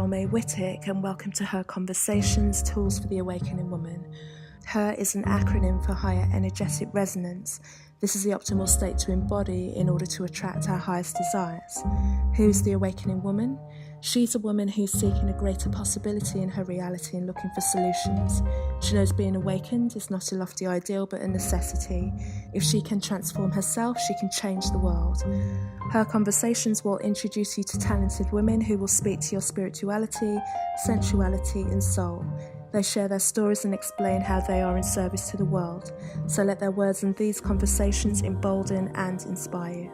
Salome Whittick, and welcome to Her Conversations, Tools for the Awakening Woman. Her is an acronym for Higher Energetic Resonance. This is the optimal state to embody in order to attract our highest desires. Who's the awakening woman? She's a woman who's seeking a greater possibility in her reality and looking for solutions. She knows being awakened is not a lofty ideal but a necessity. If she can transform herself, she can change the world. Her Conversations will introduce you to talented women who will speak to your spirituality, sensuality and soul. They share their stories and explain how they are in service to the world. So let their words and these conversations embolden and inspire you.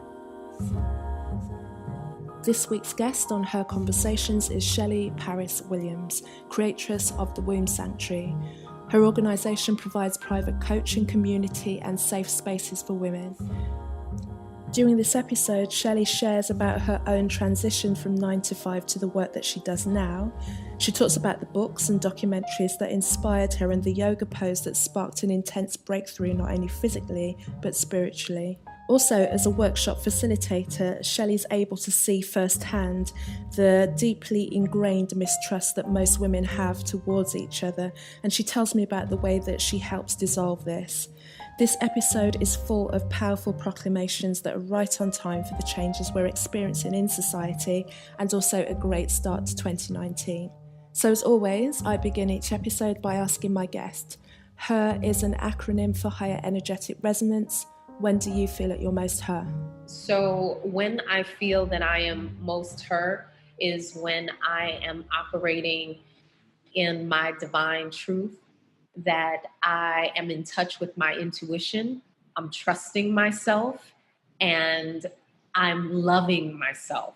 This week's guest on Her Conversations is Shelley Parris Williams, Creatress of the Womb Sanctuary. Her organisation provides private coaching, community and safe spaces for women. During this episode, Shelley shares about her own transition from 9 to 5 to the work that she does now. She talks about the books and documentaries that inspired her and the yoga pose that sparked an intense breakthrough not only physically but spiritually. Also, as a workshop facilitator, Shelley's able to see firsthand the deeply ingrained mistrust that most women have towards each other, and she tells me about the way that she helps dissolve this. This episode is full of powerful proclamations that are right on time for the changes we're experiencing in society, and also a great start to 2019. So as always, I begin each episode by asking my guest. Her is an acronym for Higher Energetic Resonance. When do you feel at your most her? So when I feel that I am most her is when I am operating in my divine truth, that I am in touch with my intuition, I'm trusting myself, and I'm loving myself.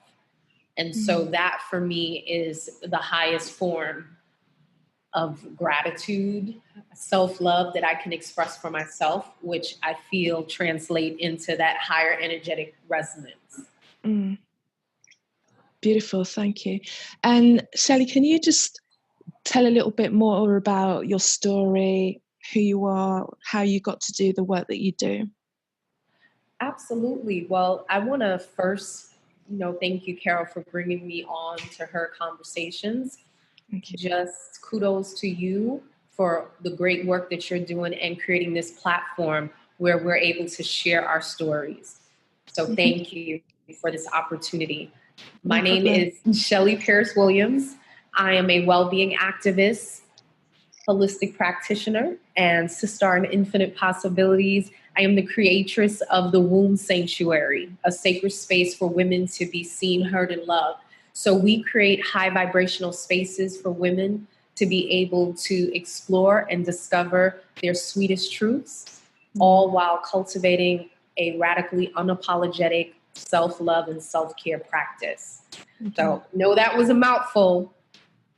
And so that for me is the highest form of gratitude, self-love that I can express for myself, which I feel translate into that higher energetic resonance. Beautiful, thank you. And Shelley, can you just tell a little bit more about your story, who you are, how you got to do the work that you do? Absolutely. Well, I want to first, thank you, Carol, for bringing me on to Her Conversations. Thank you. Just kudos to you for the great work that you're doing and creating this platform where we're able to share our stories. So thank you for this opportunity. My name is Shelley Parris Williams. I am a well-being activist, holistic practitioner, and Sistar in Infinite Possibilities. I am the creatress of the Womb Sanctuary, a sacred space for women to be seen, heard, and loved. So we create high vibrational spaces for women to be able to explore and discover their sweetest truths, all while cultivating a radically unapologetic self-love and self-care practice. So no, that was a mouthful,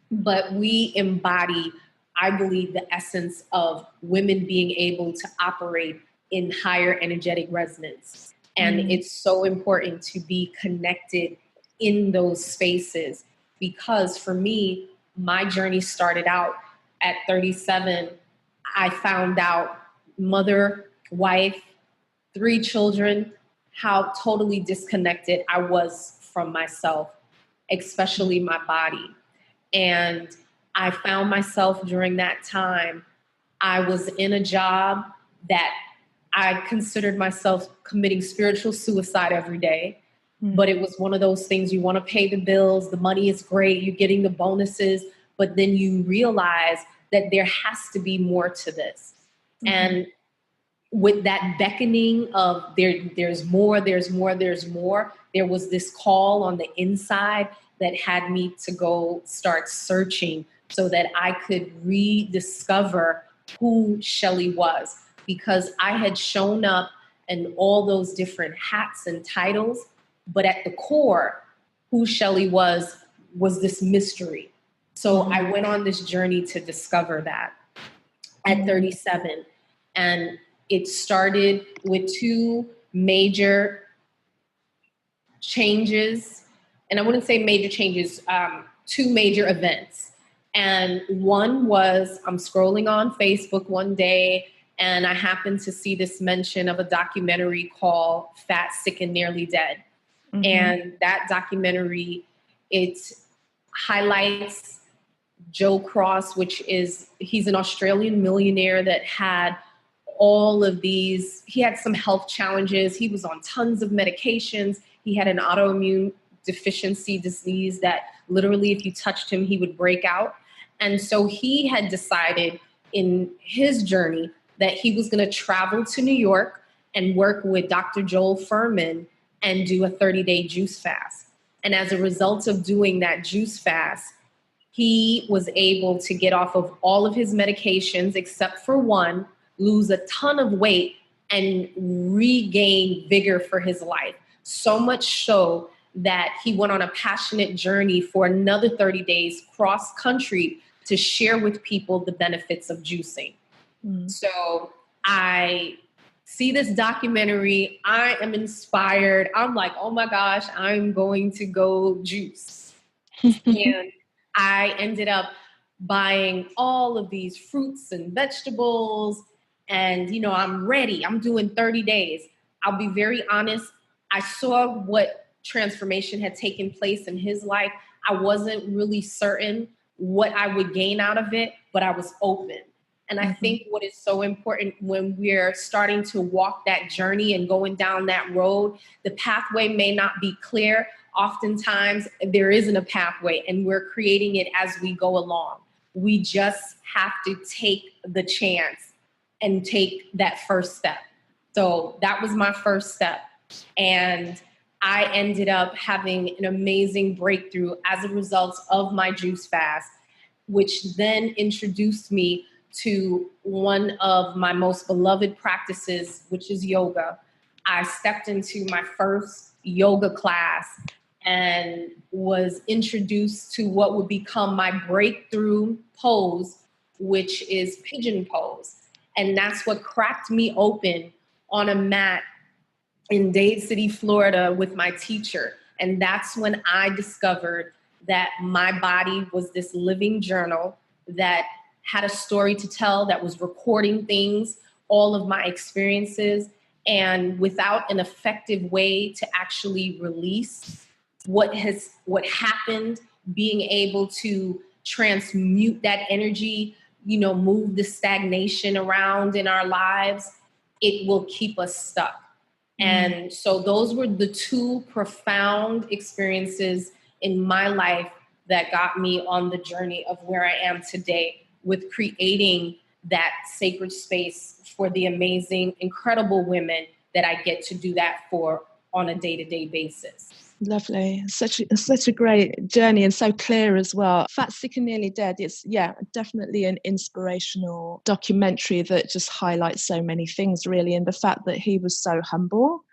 but we embody, I believe, the essence of women being able to operate in higher energetic resonance. And it's so important to be connected in those spaces, because for me, my journey started out at 37. I found out, mother, wife, 3 children, how totally disconnected I was from myself, especially my body. And I found myself during that time, I was in a job that I considered myself committing spiritual suicide every day. But it was one of those things, you want to pay the bills, the money is great, you're getting the bonuses, but then you realize that there has to be more to this. And with that beckoning of there's more, there was this call on the inside that had me to go start searching so that I could rediscover who Shelley was, because I had shown up in all those different hats and titles. But at the core, who Shelley was this mystery. So I went on this journey to discover that at 37. And it started with 2 major changes. And I wouldn't say major changes, 2 major events. And one was, I'm scrolling on Facebook one day, and I happened to see this mention of a documentary called Fat, Sick, and Nearly Dead. And that documentary, it highlights Joe Cross, he's an Australian millionaire that had he had some health challenges. He was on tons of medications. He had an autoimmune deficiency disease that literally if you touched him, he would break out. And so he had decided in his journey that he was going to travel to New York and work with Dr. Joel Fuhrman and do a 30-day juice fast. And as a result of doing that juice fast, he was able to get off of all of his medications except for one, lose a ton of weight, and regain vigor for his life. So much so that he went on a passionate journey for another 30 days cross country to share with people the benefits of juicing. So I see this documentary. I am inspired. I'm like, oh my gosh, I'm going to go juice. And I ended up buying all of these fruits and vegetables. And, I'm ready. I'm doing 30 days. I'll be very honest. I saw what transformation had taken place in his life. I wasn't really certain what I would gain out of it, but I was open. And I think what is so important when we're starting to walk that journey and going down that road, the pathway may not be clear. Oftentimes there isn't a pathway and we're creating it as we go along. We just have to take the chance and take that first step. So that was my first step. And I ended up having an amazing breakthrough as a result of my juice fast, which then introduced me to one of my most beloved practices, which is yoga. I stepped into my first yoga class and was introduced to what would become my breakthrough pose, which is Pigeon Pose. And that's what cracked me open on a mat in Dade City, Florida with my teacher. And that's when I discovered that my body was this living journal that had a story to tell, that was recording things, all of my experiences. And without an effective way to actually release what happened, being able to transmute that energy, move the stagnation around in our lives, it will keep us stuck. And so those were the two profound experiences in my life that got me on the journey of where I am today with creating that sacred space for the amazing, incredible women that I get to do that for on a day-to-day basis. Lovely. Such a great journey and so clear as well. Fat, Sick and Nearly Dead, it's definitely an inspirational documentary that just highlights so many things really, and the fact that he was so humble,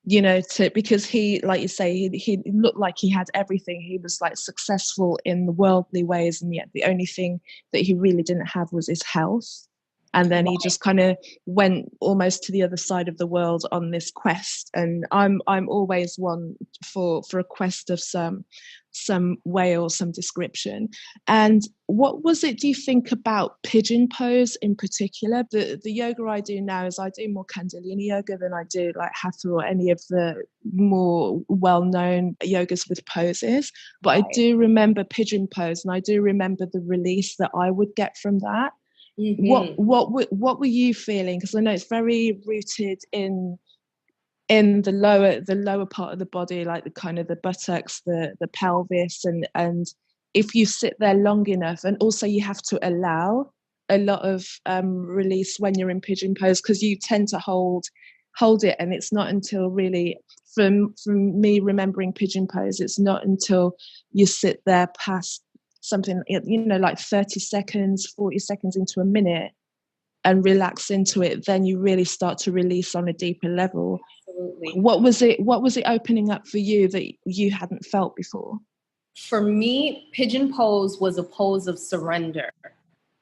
because he, like you say, he looked like he had everything. He was like successful in the worldly ways, and yet the only thing that he really didn't have was his health. And then he just kind of went almost to the other side of the world on this quest. And I'm always one for a quest of some way or some description. And what was it, do you think, about Pigeon Pose in particular? The yoga I do now is I do more Kundalini yoga than I do like Hatha or any of the more well-known yogas with poses. But I do remember Pigeon Pose, and I do remember the release that I would get from that. Mm-hmm. What were you feeling? Because I know it's very rooted in the lower part of the body, like the kind of the buttocks, the pelvis, and if you sit there long enough, and also you have to allow a lot of release when you're in Pigeon Pose, because you tend to hold it, and it's not until really, from me remembering Pigeon Pose, it's not until you sit there past something, like 30 seconds, 40 seconds into a minute and relax into it, then you really start to release on a deeper level. Absolutely. What was it opening up for you that you hadn't felt before? For me, Pigeon Pose was a pose of surrender.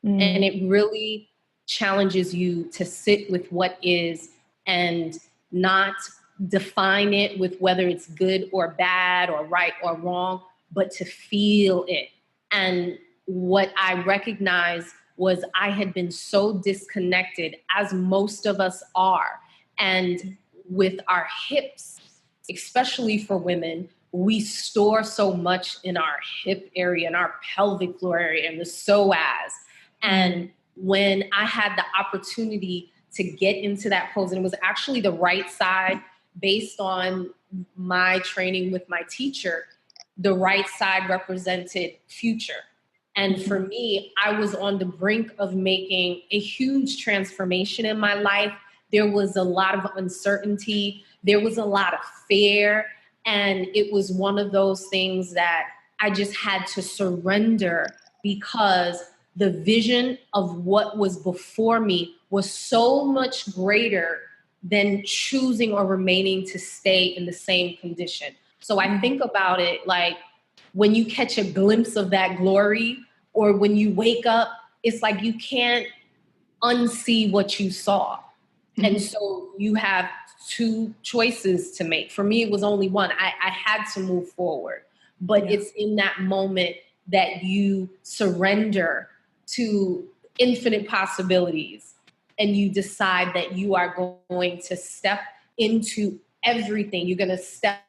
And it really challenges you to sit with what is and not define it with whether it's good or bad or right or wrong, but to feel it. And what I recognized was I had been so disconnected, as most of us are. And with our hips, especially for women, we store so much in our hip area, in our pelvic floor area, and the psoas. And when I had the opportunity to get into that pose, and it was actually the right side based on my training with my teacher, the right side represented future. And for me, I was on the brink of making a huge transformation in my life. There was a lot of uncertainty. There was a lot of fear. And it was one of those things that I just had to surrender, because the vision of what was before me was so much greater than choosing or remaining to stay in the same condition. So I think about it like when you catch a glimpse of that glory, or when you wake up, it's like you can't unsee what you saw. And so you have two choices to make. For me, it was only one. I had to move forward. But it's in that moment that you surrender to infinite possibilities, and you decide that you are going to step into everything. You're going to step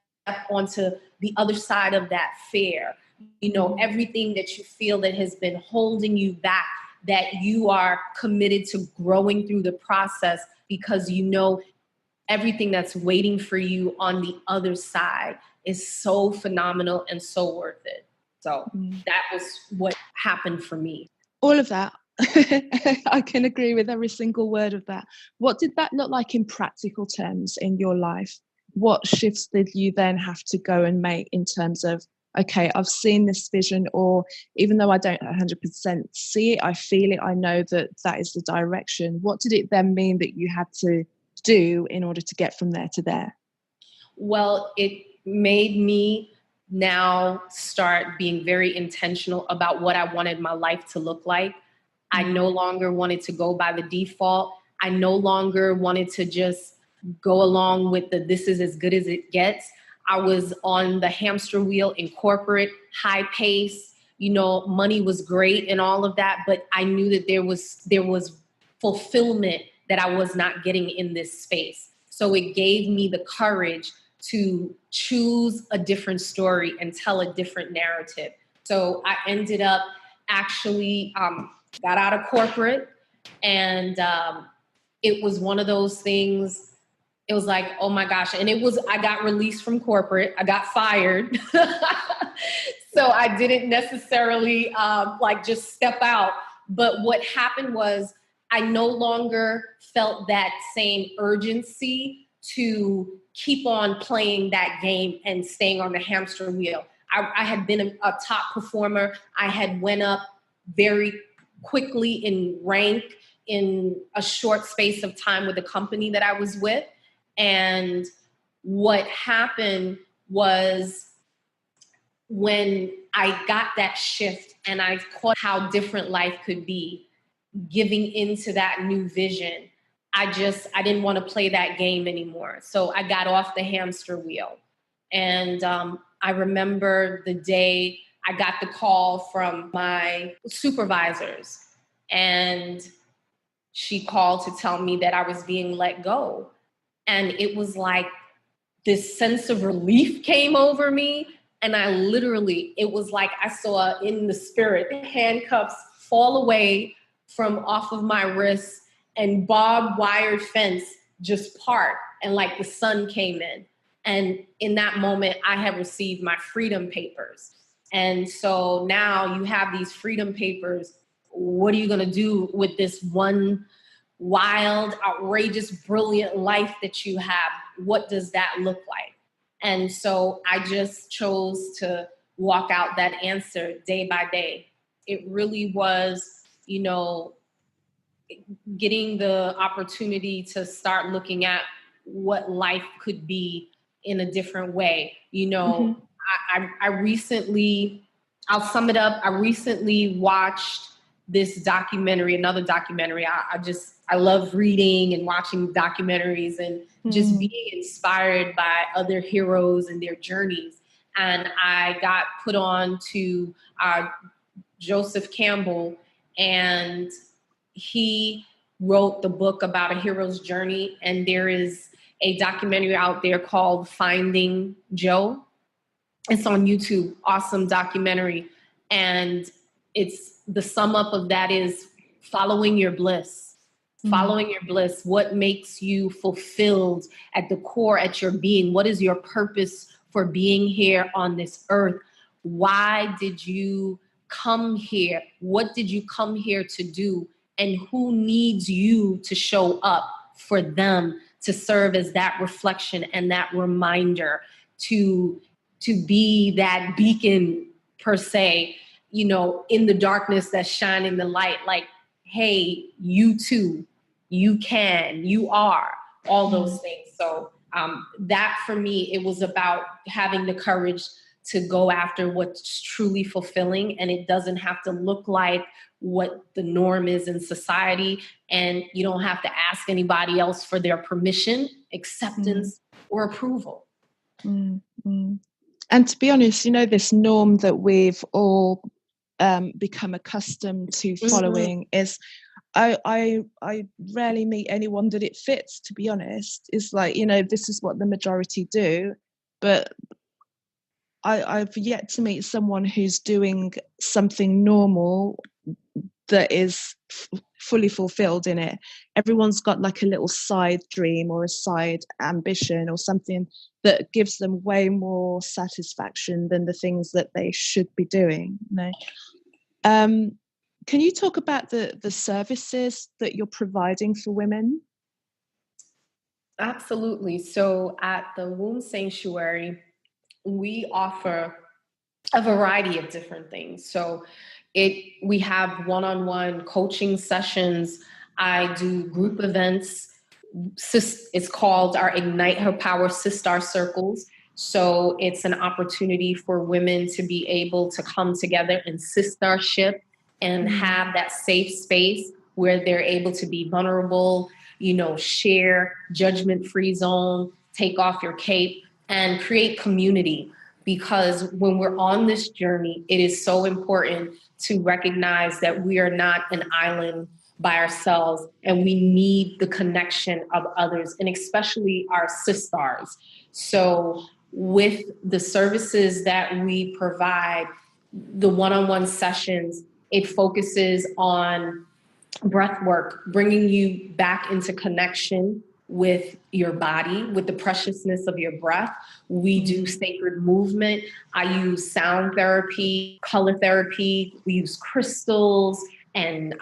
onto the other side of that fear. You know, everything that you feel that has been holding you back, that you are committed to growing through the process, because you know everything that's waiting for you on the other side is so phenomenal and so worth it. So that was what happened for me. All of that. I can agree with every single word of that. What did that look like in practical terms in your life? What shifts did you then have to go and make in terms of, okay, I've seen this vision, or even though I don't 100% see it, I feel it, I know that that is the direction. What did it then mean that you had to do in order to get from there to there? Well, it made me now start being very intentional about what I wanted my life to look like. I no longer wanted to go by the default. I no longer wanted to just go along with the this is as good as it gets. I was on the hamster wheel in corporate, high pace, you know, money was great and all of that, but I knew that there was fulfillment that I was not getting in this space. So it gave me the courage to choose a different story and tell a different narrative. So I ended up actually got out of corporate, and it was one of those things. It was like, oh my gosh. And I got released from corporate. I got fired. So I didn't necessarily like just step out. But what happened was I no longer felt that same urgency to keep on playing that game and staying on the hamster wheel. I had been a top performer. I had went up very quickly in rank in a short space of time with the company that I was with. And what happened was when I got that shift and I caught how different life could be, giving into that new vision, I didn't want to play that game anymore. So I got off the hamster wheel. And I remember the day I got the call from my supervisors, and she called to tell me that I was being let go. And it was like this sense of relief came over me. And it was like I saw in the spirit, handcuffs fall away from off of my wrists, and barbed wire fence just part, and like the sun came in. And in that moment, I had received my freedom papers. And so now you have these freedom papers. What are you going to do with this one wild, outrageous, brilliant life that you have? What does that look like? And so I just chose to walk out that answer day by day. It really was, you know, getting the opportunity to start looking at what life could be in a different way. You know, I recently, I'll sum it up. I recently watched this documentary, another documentary. I love reading and watching documentaries and just being inspired by other heroes and their journeys. And I got put on to Joseph Campbell, and he wrote the book about a hero's journey. And there is a documentary out there called Finding Joe. It's on YouTube, awesome documentary. And it's the sum up of that is following your bliss. Following your bliss. What makes you fulfilled at the core, at your being? What is your purpose for being here on this earth? Why did you come here? What did you come here to do? And who needs you to show up for them to serve as that reflection and that reminder to be that beacon, per se, you know, in the darkness that's shining the light, like, hey, you too, you can, you are, all those things. So that for me, it was about having the courage to go after what's truly fulfilling, and it doesn't have to look like what the norm is in society, and you don't have to ask anybody else for their permission, acceptance, or approval. And to be honest, you know, this norm that we've all become accustomed to following is, I rarely meet anyone that it fits, to be honest. It's like, you know, this is what the majority do, but I've yet to meet someone who's doing something normal that is fully fulfilled in it. Everyone's got like a little side dream or a side ambition or something that gives them way more satisfaction than the things that they should be doing, you know. Can you talk about the services that you're providing for women? Absolutely. So at the Womb Sanctuary, we offer a variety of different things. So we have one-on-one coaching sessions. I do group events. It's called our Ignite Her Power Sistar Circles. So it's an opportunity for women to be able to come together in sistarship and have that safe space where they're able to be vulnerable, you know, share, judgment-free zone, take off your cape, and create community. Because when we're on this journey, it is so important to recognize that we are not an island by ourselves, and we need the connection of others, and especially our sistars. So with the services that we provide, the one-on-one sessions, it focuses on breath work, bringing you back into connection with your body, with the preciousness of your breath. We do sacred movement. I use sound therapy, color therapy. We use crystals and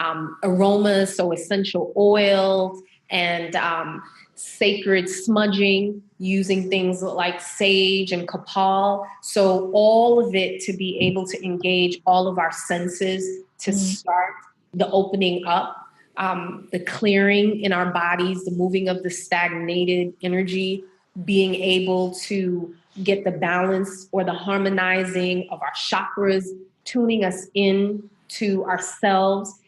aromas, so essential oils, and sacred smudging, using things like sage and copal. So all of it to be able to engage all of our senses to start the opening up, the clearing in our bodies, the moving of the stagnated energy, being able to get the balance or the harmonizing of our chakras, tuning us in to ourselves,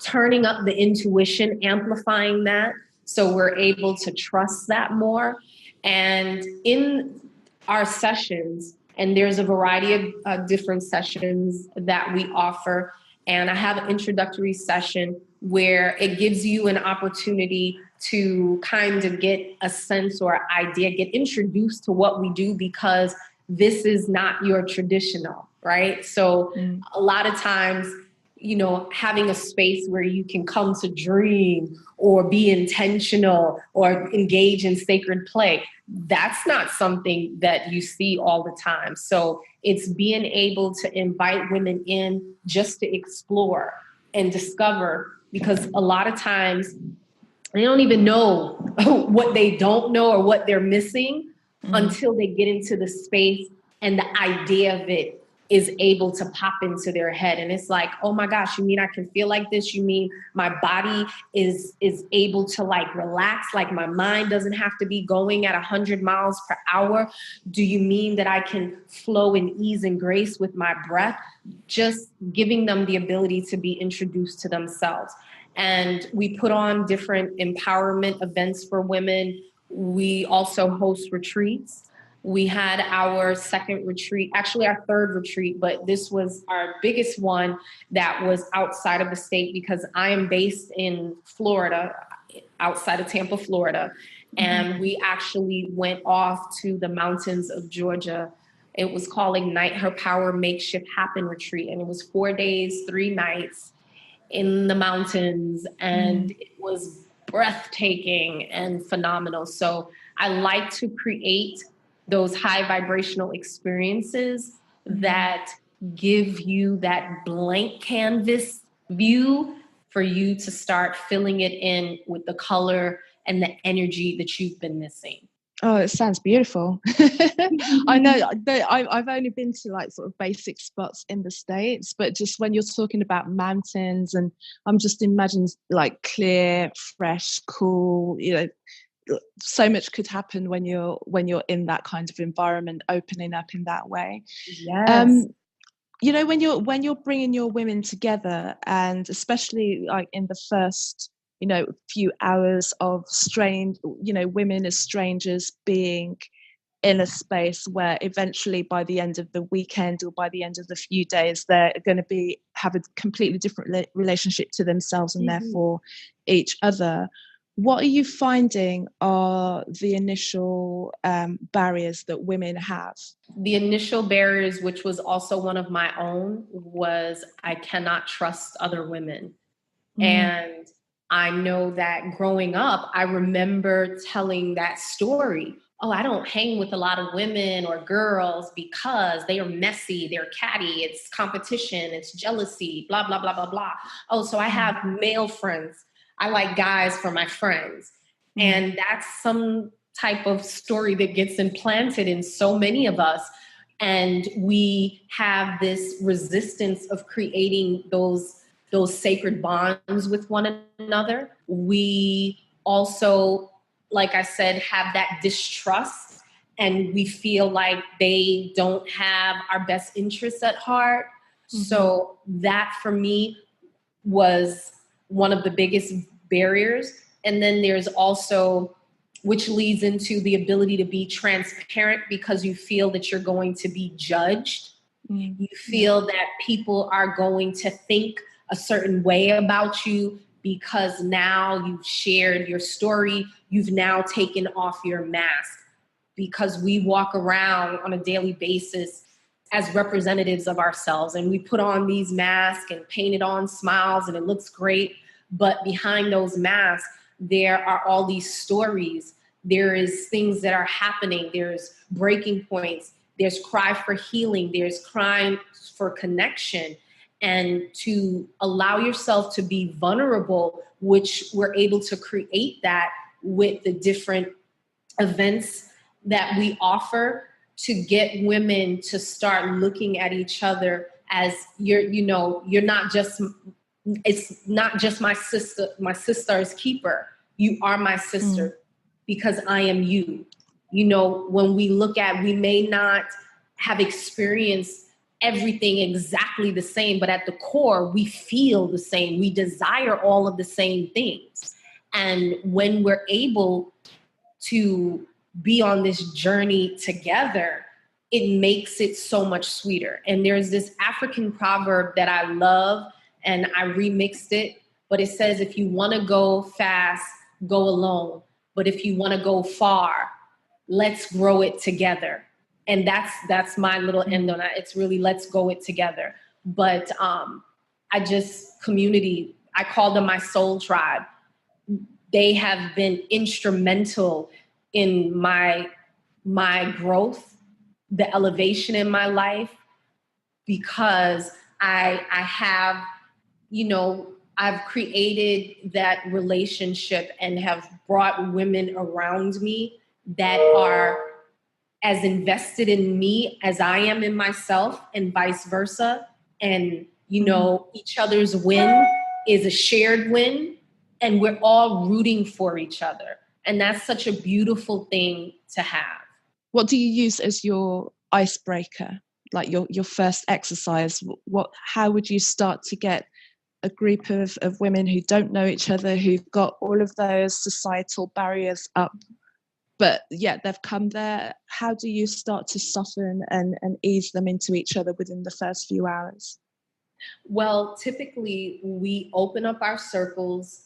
turning up the intuition, amplifying that so we're able to trust that more. And in our sessions, and there's a variety of different sessions that we offer, and I have an introductory session where it gives you an opportunity to kind of get a sense or idea, get introduced to what we do, because this is not your traditional, right? So a lot of times, you know, having a space where you can come to dream or be intentional or engage in sacred play, that's not something that you see all the time. So it's being able to invite women in just to explore and discover, because a lot of times they don't even know what they don't know or what they're missing until they get into the space and the idea of it is able to pop into their head. And it's like, oh my gosh, you mean I can feel like this? You mean my body is able to like relax, like my mind doesn't have to be going at 100 miles per hour? Do you mean that I can flow in ease and grace with my breath? Just giving them the ability to be introduced to themselves. And we put on different empowerment events for women. We also host retreats. We had our second retreat, actually our third retreat, but this was our biggest one that was outside of the state, because I am based in Florida, outside of Tampa, Florida. And we actually went off to the mountains of Georgia It was called Ignite Her Power Makeshift Happen Retreat. And it was 4 days, 3 nights in the mountains. And it was breathtaking and phenomenal. So I like to create those high vibrational experiences that give you that blank canvas view for you to start filling it in with the color and the energy that you've been missing. Oh, it sounds beautiful. I know I've only been to like sort of basic spots in the States, but just when you're talking about mountains, and I'm just imagining like clear, fresh, cool, you know, so much could happen when you're in that kind of environment, opening up in that way. Yes. You know, when you're bringing your women together, and especially like in the first, you know, few hours of women as strangers being in a space where eventually by the end of the weekend or by the end of the few days, they're going to have a completely different relationship to themselves and therefore each other. What are you finding are the initial barriers that women have? The initial barriers, which was also one of my own, was I cannot trust other women. And I know that growing up, I remember telling that story. Oh, I don't hang with a lot of women or girls because they are messy, they're catty, it's competition, it's jealousy, blah, blah, blah, blah, blah. Oh, so I have male friends. I like guys for my friends. And that's some type of story that gets implanted in so many of us. And we have this resistance of creating those sacred bonds with one another. We also, like I said, have that distrust, and we feel like they don't have our best interests at heart. So that for me was one of the biggest barriers. And then there's also, which leads into the ability to be transparent, because you feel that you're going to be judged. You feel that people are going to think a certain way about you because now you've shared your story. You've now taken off your mask, because we walk around on a daily basis as representatives of ourselves, and we put on these masks and painted on smiles, and it looks great. But behind those masks, there are all these stories. There is things that are happening. There's breaking points. There's cry for healing. There's crying for connection. And to allow yourself to be vulnerable, which we're able to create that with the different events that we offer, to get women to start looking at each other as you're not just, it's not just my sister's keeper. You are my sister because I am you. You know, when we look at, we may not have experienced everything exactly the same, but at the core, we feel the same. We desire all of the same things. And when we're able to be on this journey together, it makes it so much sweeter. And there's this African proverb that I love, and I remixed it, but it says, if you want to go fast, go alone. But if you want to go far, let's grow it together. And that's my little end on it. It's really, let's go it together. But community, I call them my soul tribe. They have been instrumental in my growth, the elevation in my life, because I have, I've created that relationship and have brought women around me that are as invested in me as I am in myself, and vice versa. And, each other's win is a shared win, and we're all rooting for each other. And that's such a beautiful thing to have. What do you use as your icebreaker, like your first exercise? How would you start to get a group of women who don't know each other, who've got all of those societal barriers up, but yet they've come there? How do you start to soften and ease them into each other within the first few hours? Well, typically we open up our circles.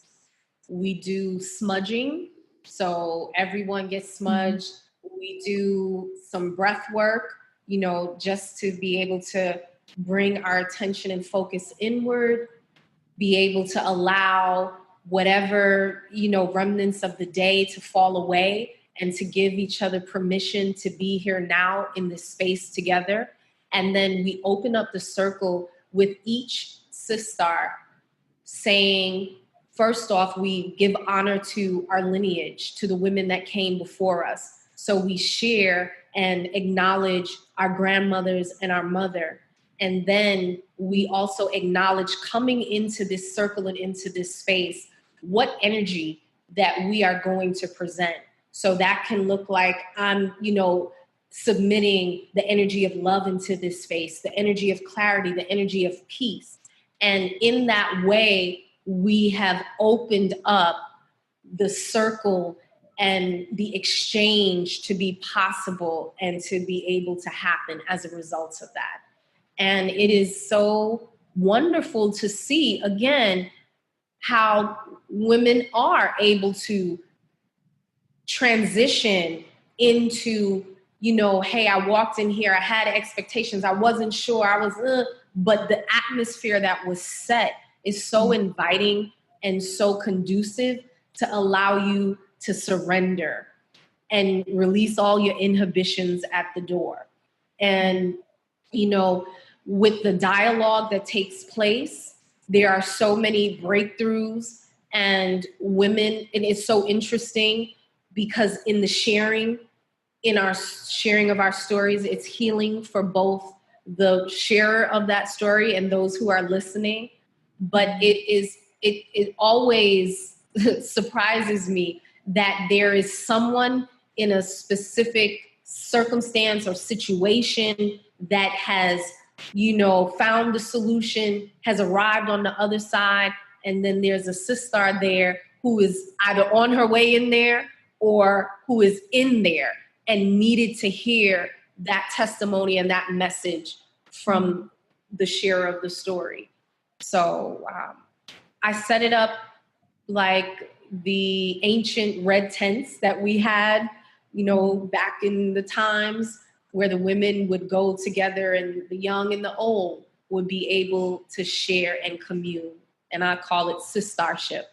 We do smudging. So everyone gets smudged. We do some breath work. just to be able to bring our attention and focus inward, be able to allow whatever, remnants of the day to fall away, and to give each other permission to be here now in this space together. And then we open up the circle with each Sistar saying, first off, we give honor to our lineage, to the women that came before us. So we share and acknowledge our grandmothers and our mother. And then we also acknowledge, coming into this circle and into this space, what energy that we are going to present. So that can look like I'm, submitting the energy of love into this space, the energy of clarity, the energy of peace. And in that way, we have opened up the circle and the exchange to be possible and to be able to happen as a result of that. And it is so wonderful to see, again, how women are able to transition into, hey, I walked in here, I had expectations, I wasn't sure, but the atmosphere that was set is so inviting and so conducive to allow you to surrender and release all your inhibitions at the door. And, with the dialogue that takes place, there are so many breakthroughs, and women, and it's so interesting because in our sharing of our stories, it's healing for both the sharer of that story and those who are listening. But it always surprises me that there is someone in a specific circumstance or situation that has, found the solution, has arrived on the other side, and then there's a Sistar there who is either on her way in there or who is in there and needed to hear that testimony and that message from the sharer of the story. So I set it up like the ancient red tents that we had, back in the times where the women would go together and the young and the old would be able to share and commune. And I call it Sistarship.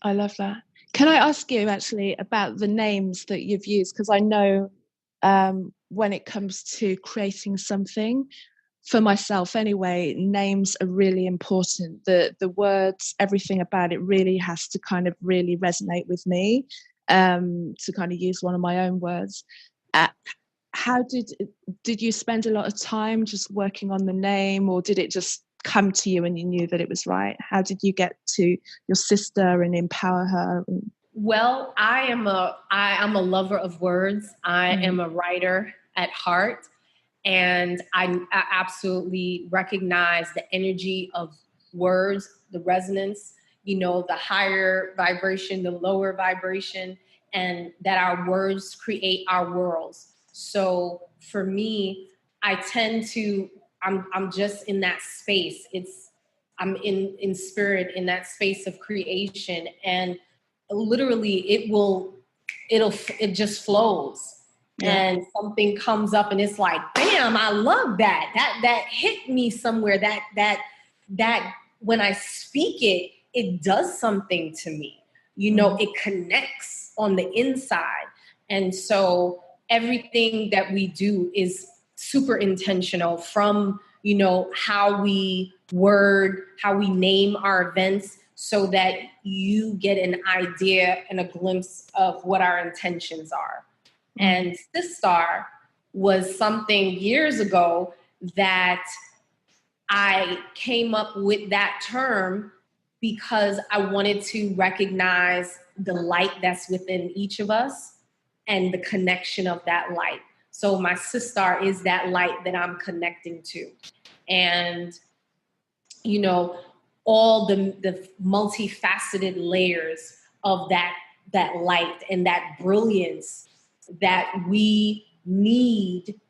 I love that. Can I ask you actually about the names that you've used? Because I know when it comes to creating something, for myself anyway, names are really important. The words, everything about it really has to kind of really resonate with me, to kind of use one of my own words. How did you spend a lot of time just working on the name, or did it just come to you and you knew that it was right? How did you get to your sister and empower her? Well, I am a lover of words. I am a writer at heart, and I absolutely recognize the energy of words, the resonance, the higher vibration, the lower vibration, and that our words create our worlds. So for me, I tend to, I'm just in that space. I'm in spirit, in that space of creation, and literally it just flows. Yeah. And something comes up and it's like, bam, I love that. That hit me somewhere. That when I speak it, it does something to me. It connects on the inside. And so everything that we do is super intentional, from, how we word, how we name our events, so that you get an idea and a glimpse of what our intentions are. And Sistar was something years ago that I came up with that term because I wanted to recognize the light that's within each of us and the connection of that light. So my Sistar is that light that I'm connecting to. And, all the multifaceted layers of that light and that brilliance that we need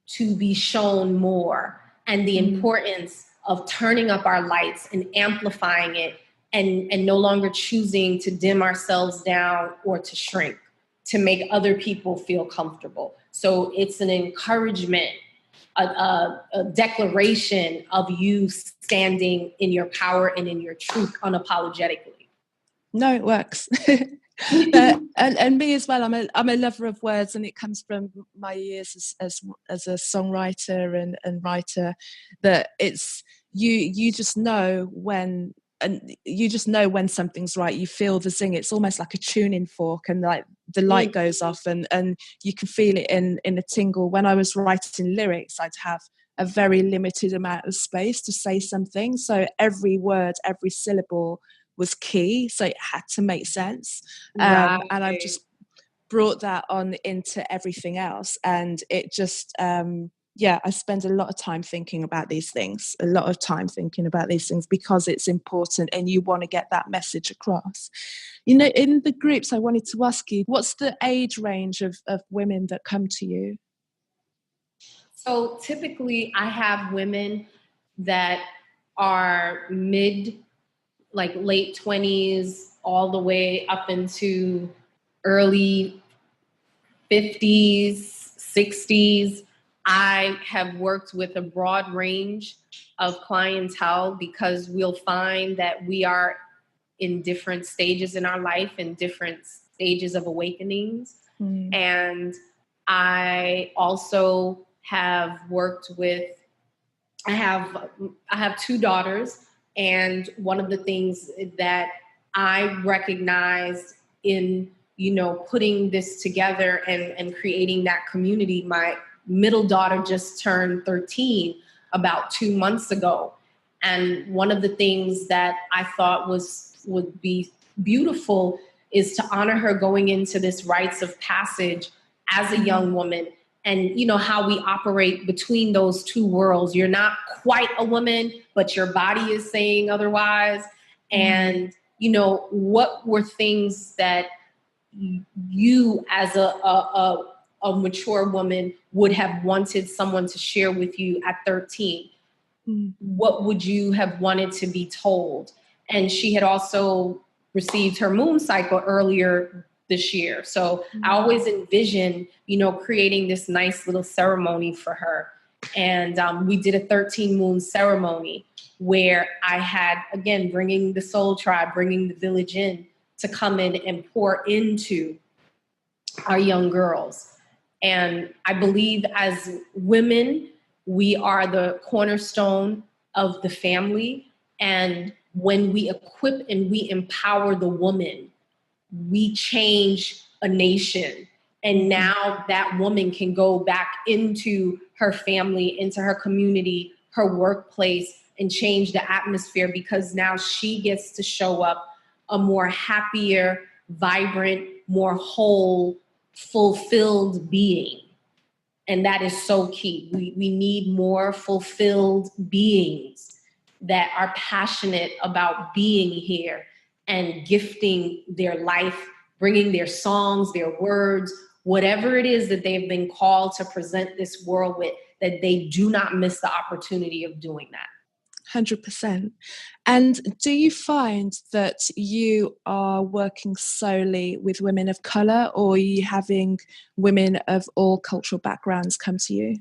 to be shown more, and the importance of turning up our lights and amplifying it, and no longer choosing to dim ourselves down or to shrink to make other people feel comfortable. So it's an encouragement, a declaration of you standing in your power and in your truth unapologetically. No, it works. But, and me as well, I'm a lover of words, and it comes from my years as a songwriter and writer, that it's you just know when, and you just know when something's right. You feel the zing. It's almost like a tuning fork, and like the light goes off, and you can feel it in a tingle. When I was writing lyrics, I'd have a very limited amount of space to say something, so every word, every syllable was key, so it had to make sense. Right. And I've just brought that on into everything else, and it just I spend a lot of time thinking about these things, because it's important and you want to get that message across. You know, in the groups, I wanted to ask you, what's the age range of women that come to you? So typically I have women that are late 20s all the way up into early 50s, 60s. I have worked with a broad range of clientele because we'll find that we are in different stages in our life and different stages of awakenings. And I also have worked with, I have 2 daughters, and one of the things that I recognized in, putting this together and creating that community, my middle daughter just turned 13 about 2 months ago. And one of the things that I thought would be beautiful is to honor her going into this rites of passage as a young woman. And how we operate between those 2 worlds. You're not quite a woman, but your body is saying otherwise. And, what were things that you as a mature woman would have wanted someone to share with you at 13? What would you have wanted to be told? And she had also received her moon cycle earlier this year. So I always envision, creating this nice little ceremony for her. And we did a 13 moon ceremony where I had, again, bringing the soul tribe, bringing the village in to come in and pour into our young girls. And I believe as women, we are the cornerstone of the family. And when we equip and we empower the woman, we change a nation. And now that woman can go back into her family, into her community, her workplace, and change the atmosphere, because now she gets to show up a more happier, vibrant, more whole, fulfilled being. And that is so key. We need more fulfilled beings that are passionate about being here and gifting their life, bringing their songs, their words, whatever it is that they've been called to present this world with, that they do not miss the opportunity of doing that. 100%. And do you find that you are working solely with women of colour, or are you having women of all cultural backgrounds come to you?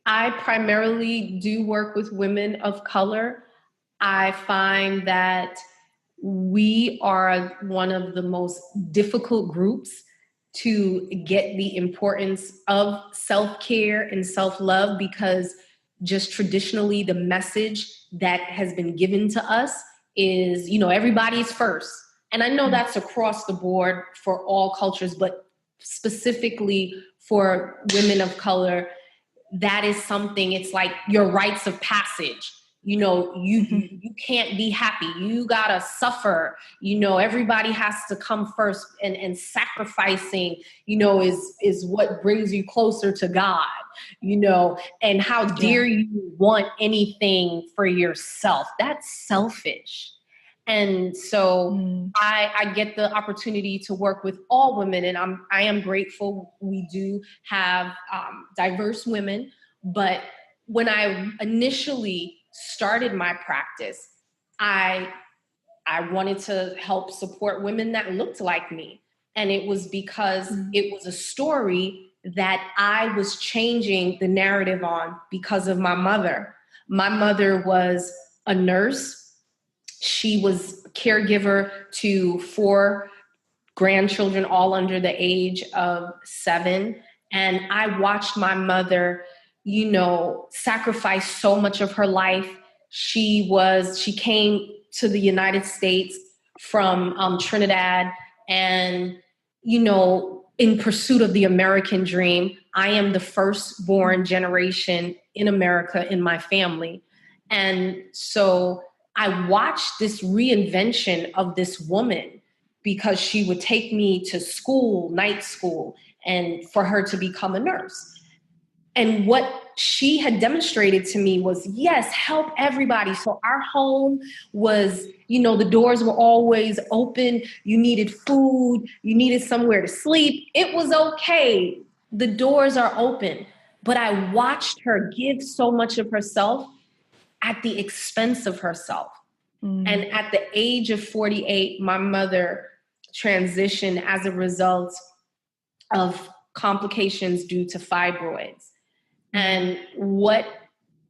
I primarily do work with women of colour. I find that we are one of the most difficult groups to get the importance of self-care and self-love, because just traditionally the message that has been given to us is, everybody's first. And I know that's across the board for all cultures, but specifically for women of color, that is something, it's like your rites of passage. You can't be happy. You gotta suffer. Everybody has to come first, and sacrificing, is what brings you closer to God, and how dare you want anything for yourself? That's selfish. And so I get the opportunity to work with all women, and I am grateful. We do have diverse women, but when I initially started my practice, I wanted to help support women that looked like me. And it was because it was a story that I was changing the narrative on because of my mother. My mother was a nurse. She was a caregiver to 4 grandchildren, all under the age of 7. And I watched my mother, sacrifice so much of her life. She came to the United States from Trinidad and, in pursuit of the American dream. I am the firstborn generation in America in my family. And so I watched this reinvention of this woman because she would take me to school, night school, and for her to become a nurse. And what she had demonstrated to me was, yes, help everybody. So our home was, the doors were always open. You needed food. You needed somewhere to sleep. It was okay. The doors are open. But I watched her give so much of herself at the expense of herself. Mm. And at the age of 48, my mother transitioned as a result of complications due to fibroids. And what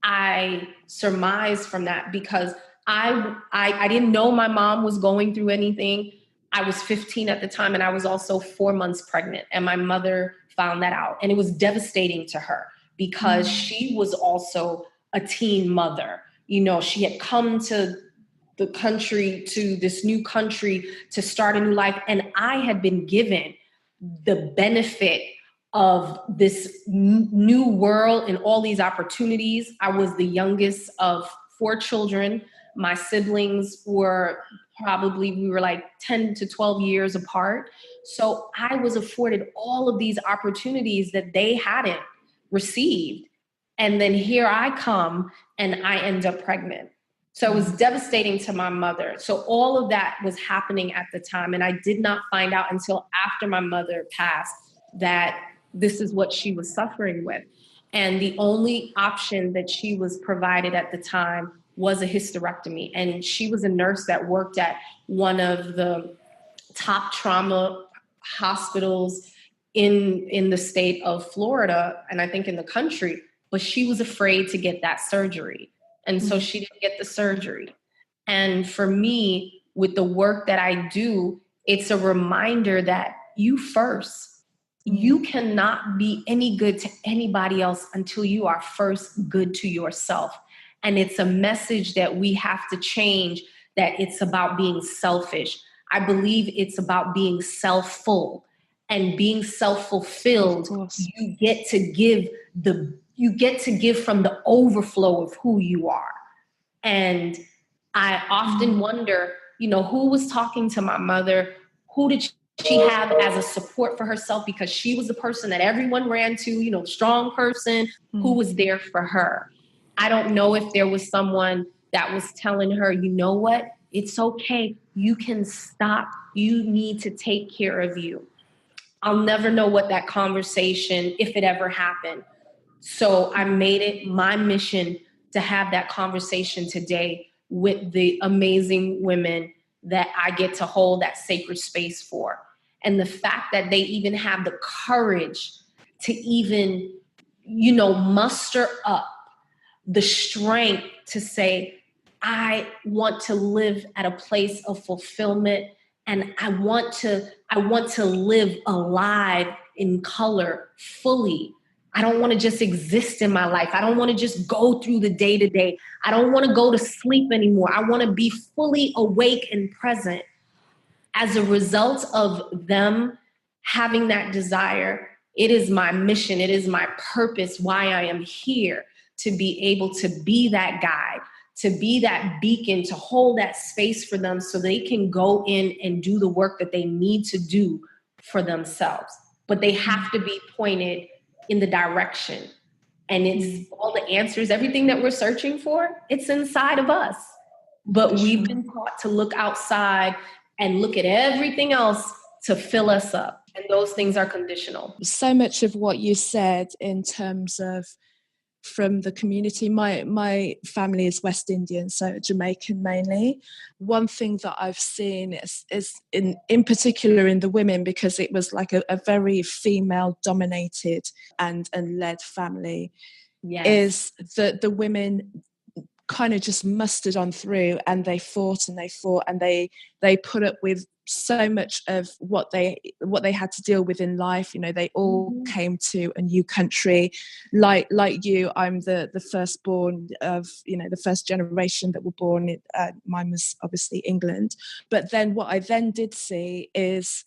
I surmised from that, because I didn't know my mom was going through anything. I was 15 at the time, and I was also 4 months pregnant. And my mother found that out. And it was devastating to her because she was also a teen mother. She had come to the country, to this new country, to start a new life. And I had been given the benefit of this new world and all these opportunities. I was the youngest of 4 children. My siblings were we were like 10 to 12 years apart. So I was afforded all of these opportunities that they hadn't received. And then here I come and I end up pregnant. So it was devastating to my mother. So all of that was happening at the time. And I did not find out until after my mother passed that this is what she was suffering with. And the only option that she was provided at the time was a hysterectomy. And she was a nurse that worked at one of the top trauma hospitals in the state of Florida, and I think in the country, but she was afraid to get that surgery. And so she didn't get the surgery. And for me, with the work that I do, it's a reminder that you first. You cannot be any good to anybody else until you are first good to yourself. And it's a message that we have to change, that it's about being selfish. I believe it's about being self-full and being self-fulfilled. You get to give from the overflow of who you are. And I often wonder, who was talking to my mother? Who did she have as a support for herself? Because she was the person that everyone ran to, strong person who was there for her. I don't know if there was someone that was telling her, you know what? It's okay. You can stop. You need to take care of you. I'll never know what that conversation, if it ever happened. So I made it my mission to have that conversation today with the amazing women that I get to hold that sacred space for. And the fact that they even have the courage to even, muster up the strength to say, I want to live at a place of fulfillment, and I want to live alive in color fully. I don't want to just exist in my life. I don't want to just go through the day to day. I don't want to go to sleep anymore. I want to be fully awake and present. As a result of them having that desire, it is my mission. It is my purpose, why I am here, to be able to be that guide, to be that beacon, to hold that space for them so they can go in and do the work that they need to do for themselves. But they have to be pointed in the direction. And it's all the answers, everything that we're searching for, it's inside of us. But we've been taught to look outside and look at everything else to fill us up. And those things are conditional. So much of what you said in terms of from the community. My family is West Indian, so Jamaican mainly. One thing that I've seen is in particular in the women, because it was like a very female dominated and led family, Yes. is that the women kind of just mustered on through, and they fought and they put up with so much of what they had to deal with in life. You know, they all came to a new country. Like you, I'm the firstborn of, you know, the first generation that were born in, mine was obviously England. But then what I then did see is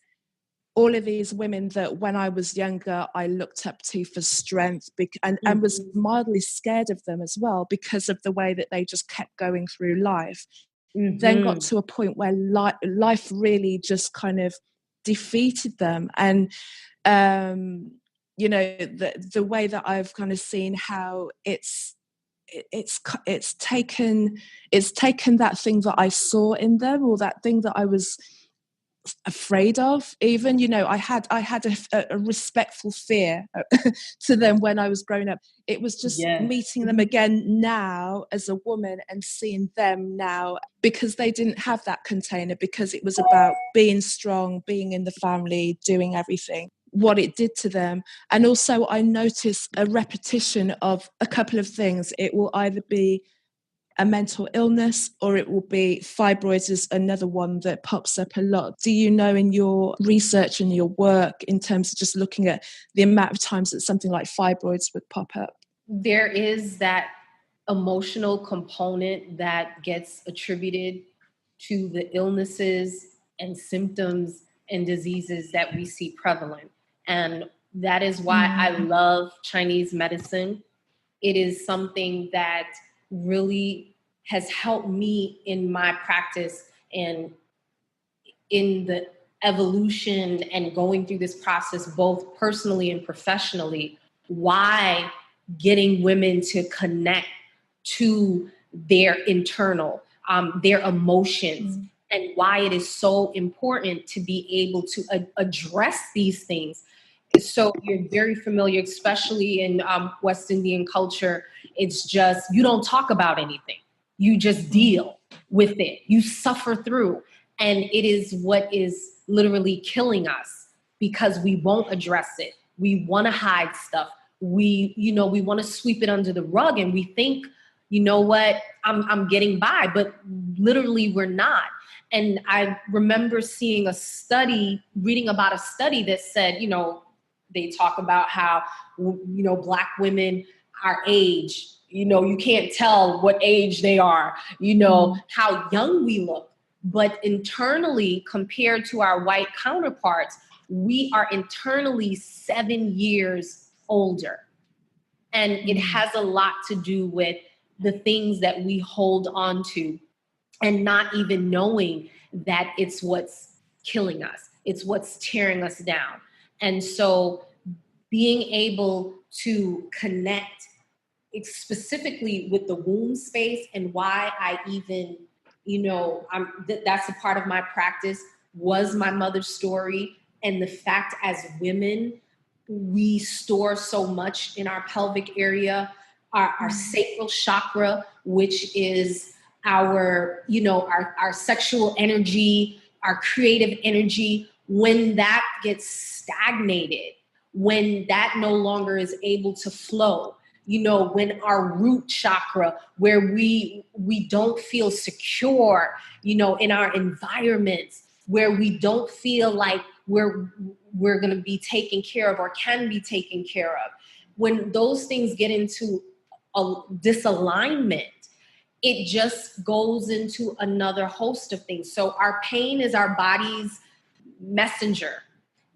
all of these women that when I was younger, I looked up to for strength, and was mildly scared of them as well, because of the way that they just kept going through life. Then got to a point where life really just kind of defeated them. And, you know, the way that I've kind of seen how it's taken that thing that I saw in them, or that thing that I was afraid of, even, you know, I had a respectful fear to them when I was growing up. It was just meeting them again now as a woman, and seeing them now, because they didn't have that container, because it was about being strong, being in the family, doing everything, what it did to them. And also I noticed a repetition of a couple of things. It will either be a mental illness, or it will be fibroids is another one that pops up a lot. Do you know, in your research and your work, in terms of just looking at the amount of times that something like fibroids would pop up? There is that emotional component that gets attributed to the illnesses and symptoms and diseases that we see prevalent. And that is why I love Chinese medicine. It is something that really has helped me in my practice and in the evolution and going through this process, both personally and professionally. Why getting women to connect to their internal, their emotions, and why it is so important to be able to address these things. So you're very familiar, especially in West Indian culture. It's just, you don't talk about anything. You just deal with it. You suffer through. And it is what is literally killing us, because we won't address it. We want to hide stuff. We want to sweep it under the rug, and we think, you know what, I'm getting by, but literally we're not. And I remember reading about a study that said, you know, they talk about how, you know, Black women, our age, you know, you can't tell what age they are, you know, how young we look. But internally, compared to our white counterparts, we are internally 7 years older. And it has a lot to do with the things that we hold on to, and not even knowing that it's what's killing us. It's what's tearing us down. And so being able to connect specifically with the womb space, and why I even, you know, that's a part of my practice, was my mother's story. And the fact, as women, we store so much in our pelvic area, our sacral chakra, which is our, you know, our sexual energy, our creative energy. When that gets stagnated, when that no longer is able to flow, you know, when our root chakra, where we don't feel secure, you know, in our environments, where we don't feel like we're going to be taken care of or can be taken care of, when those things get into a disalignment, it just goes into another host of things. So our pain is our body's messenger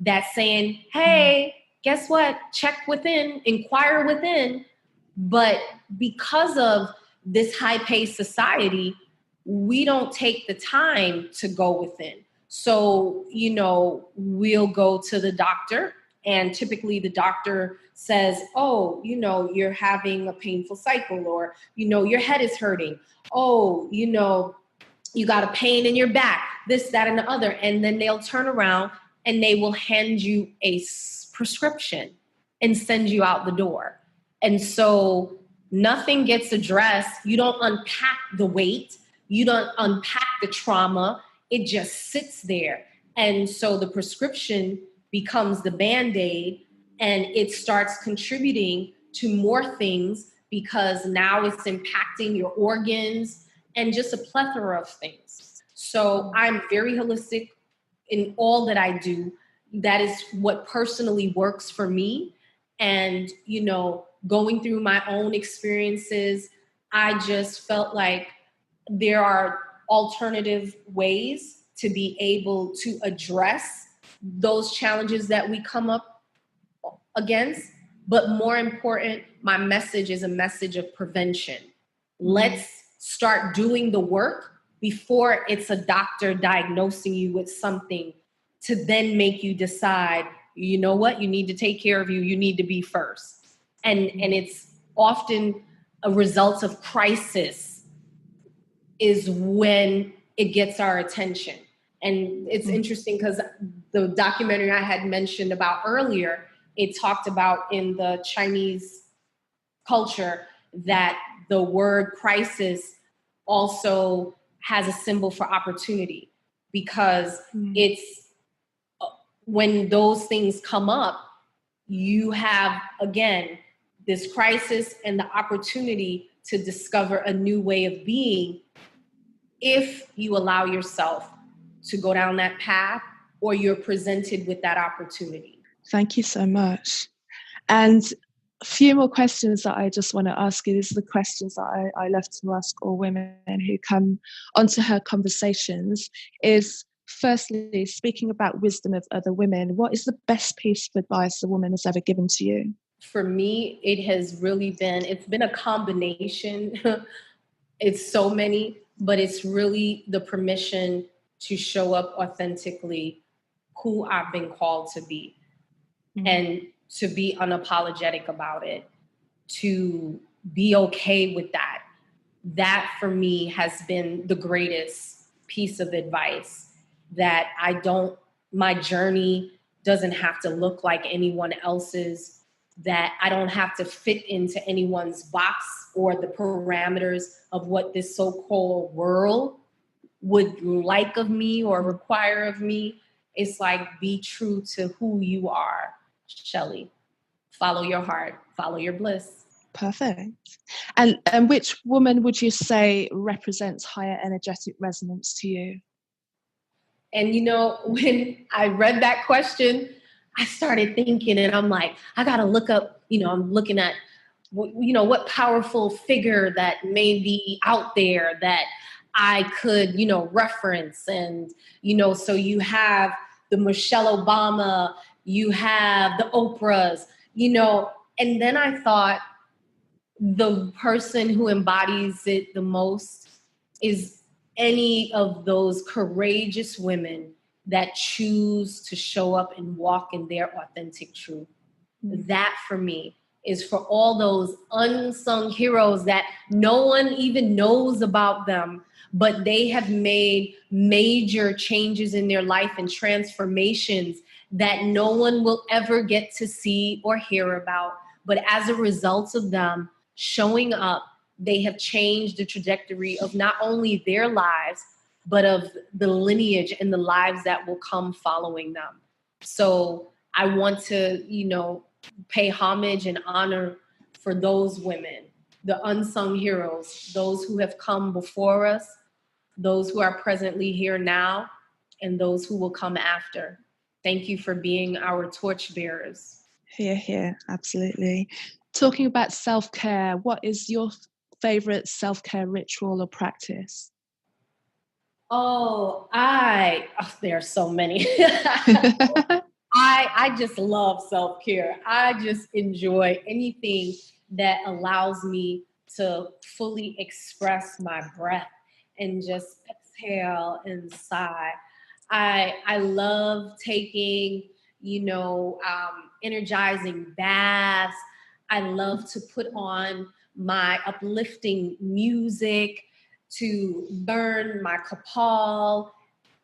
that's saying, hey, guess what? Check within, inquire within. But because of this high-paced society, we don't take the time to go within. So, you know, we'll go to the doctor, and typically the doctor says, oh, you know, you're having a painful cycle, or, you know, your head is hurting. Oh, you know, you got a pain in your back, this, that, and the other. And then they'll turn around and they will hand you a prescription and send you out the door. And so nothing gets addressed. You don't unpack the weight. You don't unpack the trauma. It just sits there. And so the prescription becomes the Band-Aid, and it starts contributing to more things because now it's impacting your organs and just a plethora of things. So I'm very holistic in all that I do. That is what personally works for me. And, you know, going through my own experiences, I just felt like there are alternative ways to be able to address those challenges that we come up against. But more important, my message is a message of prevention. Let's start doing the work before it's a doctor diagnosing you with something to then make you decide, you know what, you need to take care of you. You need to be first. And it's often a result of crisis is when it gets our attention. And it's interesting because the documentary I had mentioned about earlier, it talked about in the Chinese culture that the word crisis also has a symbol for opportunity, because it's when those things come up, you have, again, this crisis and the opportunity to discover a new way of being if you allow yourself to go down that path or you're presented with that opportunity. Thank you so much. And a few more questions that I just want to ask you. These are the questions that I love to ask all women who come onto her conversations. Is firstly, speaking about wisdom of other women, what is the best piece of advice a woman has ever given to you? For me, it has really been, it's been a combination. It's so many, but it's really the permission to show up authentically who I've been called to be, and to be unapologetic about it, to be okay with that. That for me has been the greatest piece of advice, that my journey doesn't have to look like anyone else's, that I don't have to fit into anyone's box or the parameters of what this so-called world would like of me or require of me. It's like, be true to who you are, Shelley. Follow your heart, follow your bliss. Perfect. And which woman would you say represents higher energetic resonance to you? And, you know, when I read that question, I started thinking, and I'm like, I got to look up, you know, I'm looking at, you know, what powerful figure that may be out there that I could, you know, reference. And, you know, so you have the Michelle Obama, you have the Oprahs, you know, and then I thought the person who embodies it the most is any of those courageous women that choose to show up and walk in their authentic truth. That for me is for all those unsung heroes that no one even knows about them, but they have made major changes in their life and transformations that no one will ever get to see or hear about. But as a result of them showing up, they have changed the trajectory of not only their lives, but of the lineage and the lives that will come following them. So I want to, you know, pay homage and honor for those women, the unsung heroes, those who have come before us, those who are presently here now, and those who will come after. Thank you for being our torchbearers. Here, absolutely. Talking about self-care, what is your favorite self-care ritual or practice? There are so many. I just love self-care. I just enjoy anything that allows me to fully express my breath and just exhale and sigh. I love taking, you know, energizing baths. I love to put on my uplifting music, to burn my kapal,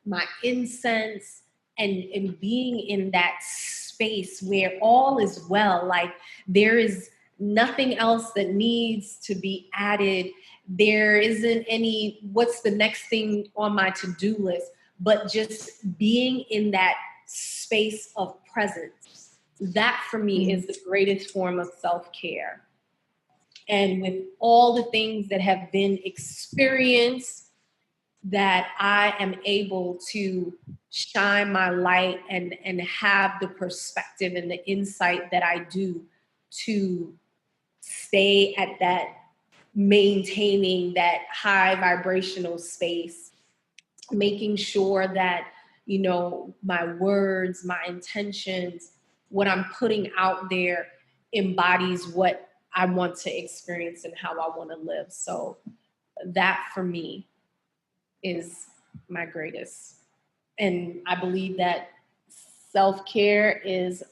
my incense, and being in that space where all is well. Like there is nothing else that needs to be added. There isn't any, what's the next thing on my to-do list, but just being in that space of presence. That for me is the greatest form of self-care. And with all the things that have been experienced, that I am able to shine my light and have the perspective and the insight that I do to stay at that, maintaining that high vibrational space, making sure that, you know, my words, my intentions, what I'm putting out there embodies what I want to experience and how I want to live. So that for me is my greatest. And I believe that self-care is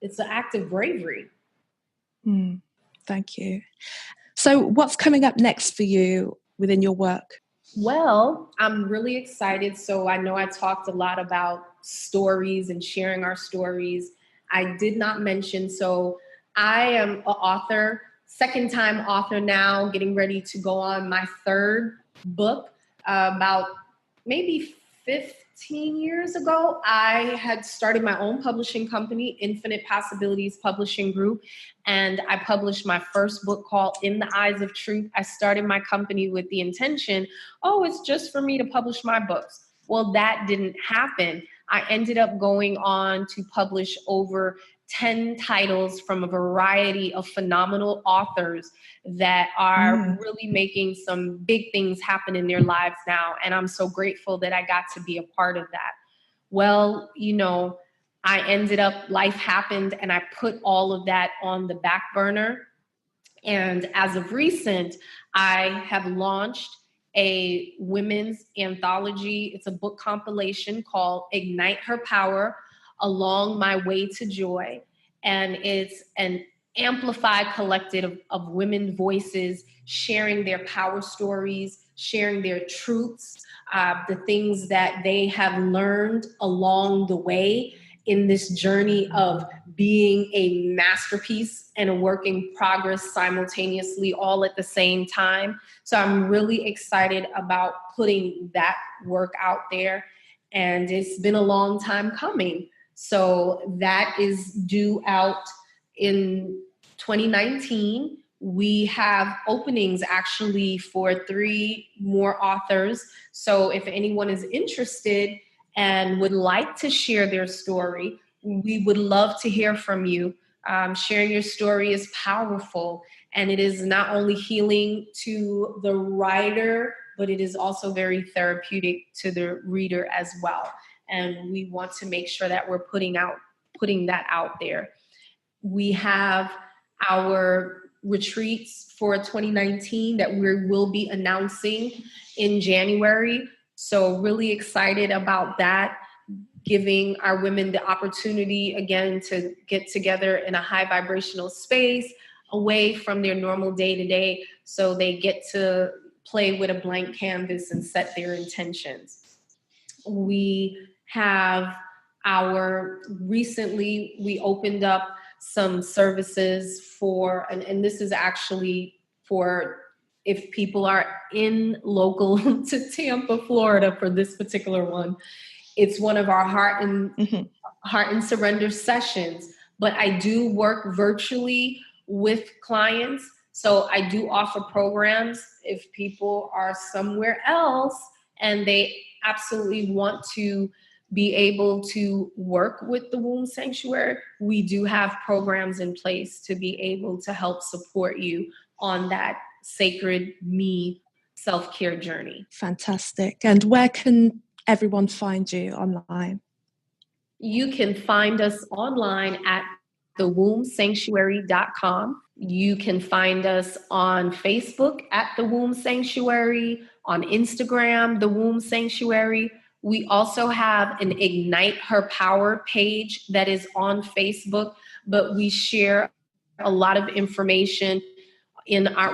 it's an act of bravery. Thank you. So what's coming up next for you within your work? Well, I'm really excited. So I know I talked a lot about stories and sharing our stories. I did not mention, so I am an author, second-time author now, getting ready to go on my third book. About maybe 15 years ago, I had started my own publishing company, Infinite Possibilities Publishing Group, and I published my first book called In the Eyes of Truth. I started my company with the intention, it's just for me to publish my books. Well, that didn't happen. I ended up going on to publish over 10 titles from a variety of phenomenal authors that are really making some big things happen in their lives now. And I'm so grateful that I got to be a part of that. Well, you know, I ended up, life happened, and I put all of that on the back burner. And as of recent, I have launched a women's anthology. It's a book compilation called Ignite Her Power, Along My Way to Joy. And it's an amplified collective of women voices sharing their power stories, sharing their truths, the things that they have learned along the way in this journey of being a masterpiece and a work in progress simultaneously, all at the same time. So I'm really excited about putting that work out there. And it's been a long time coming. So that is due out in 2019. We have openings actually for 3 more authors. So if anyone is interested and would like to share their story, we would love to hear from you. Sharing your story is powerful, and it is not only healing to the writer, but it is also very therapeutic to the reader as well. And we want to make sure that we're putting that out there. We have our retreats for 2019 that we will be announcing in January. So really excited about that, giving our women the opportunity again to get together in a high vibrational space away from their normal day-to-day, so they get to play with a blank canvas and set their intentions. We have recently we opened up some services for, and this is actually for if people are in local to Tampa, Florida for this particular one. It's one of our heart and surrender sessions, but I do work virtually with clients. So I do offer programs if people are somewhere else and they absolutely want to be able to work with the Womb Sanctuary. We do have programs in place to be able to help support you on that sacred me self-care journey. Fantastic. And where can everyone find you online? You can find us online at thewombsanctuary.com. You can find us on Facebook at The Womb Sanctuary, on Instagram, The Womb Sanctuary. We also have an Ignite Her Power page that is on Facebook, but we share a lot of information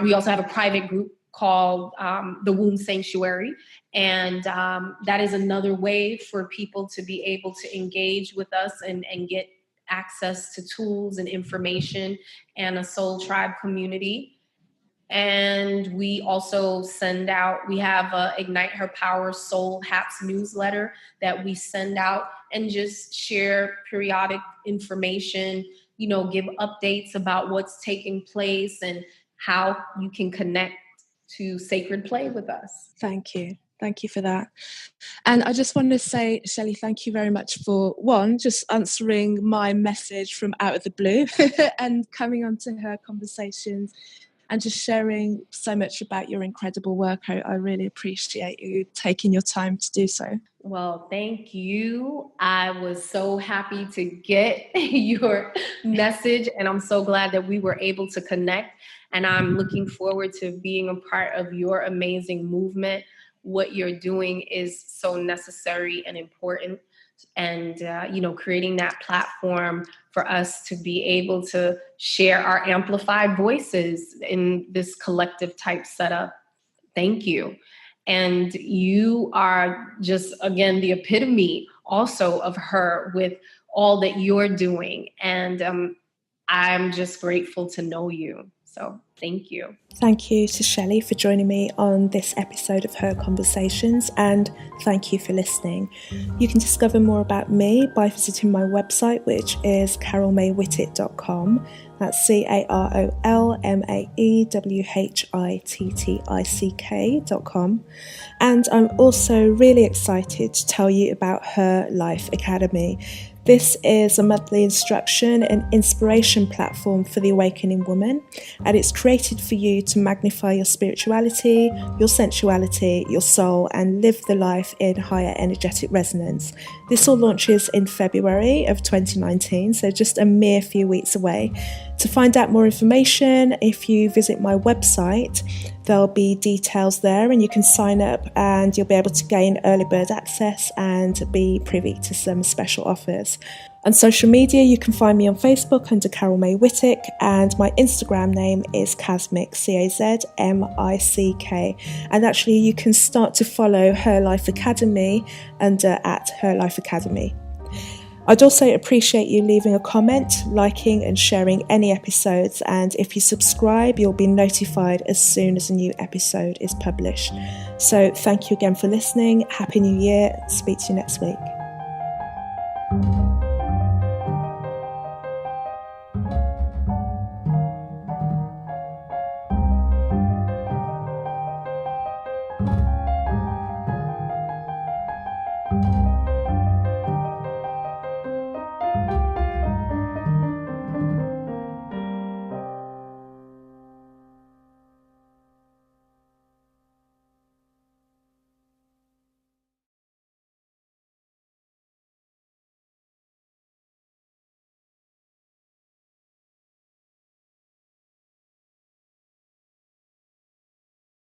we also have a private group called The Womb Sanctuary. And that is another way for people to be able to engage with us and get access to tools and information and a soul tribe community. And we also we have a Ignite Her Power Soul Haps newsletter that we send out and just share periodic information, give updates about what's taking place and how you can connect to sacred play with us. Thank you. Thank you for that. And I just want to say, Shelley, thank you very much for, one, just answering my message from out of the blue and coming onto Her Conversations and just sharing so much about your incredible work. I really appreciate you taking your time to do so. Well, thank you. I was so happy to get your message, and I'm so glad that we were able to connect. And I'm looking forward to being a part of your amazing movement. What you're doing is so necessary and important. And, creating that platform for us to be able to share our amplified voices in this collective type setup. Thank you. And you are just, again, the epitome also of her with all that you're doing. And I'm just grateful to know you. So thank you. Thank you to Shelley for joining me on this episode of Her Conversations, and thank you for listening. You can discover more about me by visiting my website, which is carolmaywhittick.com. That's carolmaywhittick.com. And I'm also really excited to tell you about Her Life Academy. This is a monthly instruction and inspiration platform for the awakening woman, and it's created for you to magnify your spirituality, your sensuality, your soul, and live the life in higher energetic resonance. This all launches in February of 2019, so just a mere few weeks away. To find out more information, if you visit my website, there'll be details there and you can sign up and you'll be able to gain early bird access and be privy to some special offers. On social media, you can find me on Facebook under Carol May Whittick, and my Instagram name is Kazmick, Kazmick. And actually, you can start to follow Her Life Academy under @HerLifeAcademy. I'd also appreciate you leaving a comment, liking and sharing any episodes, and if you subscribe, you'll be notified as soon as a new episode is published. So thank you again for listening. Happy New Year. Speak to you next week.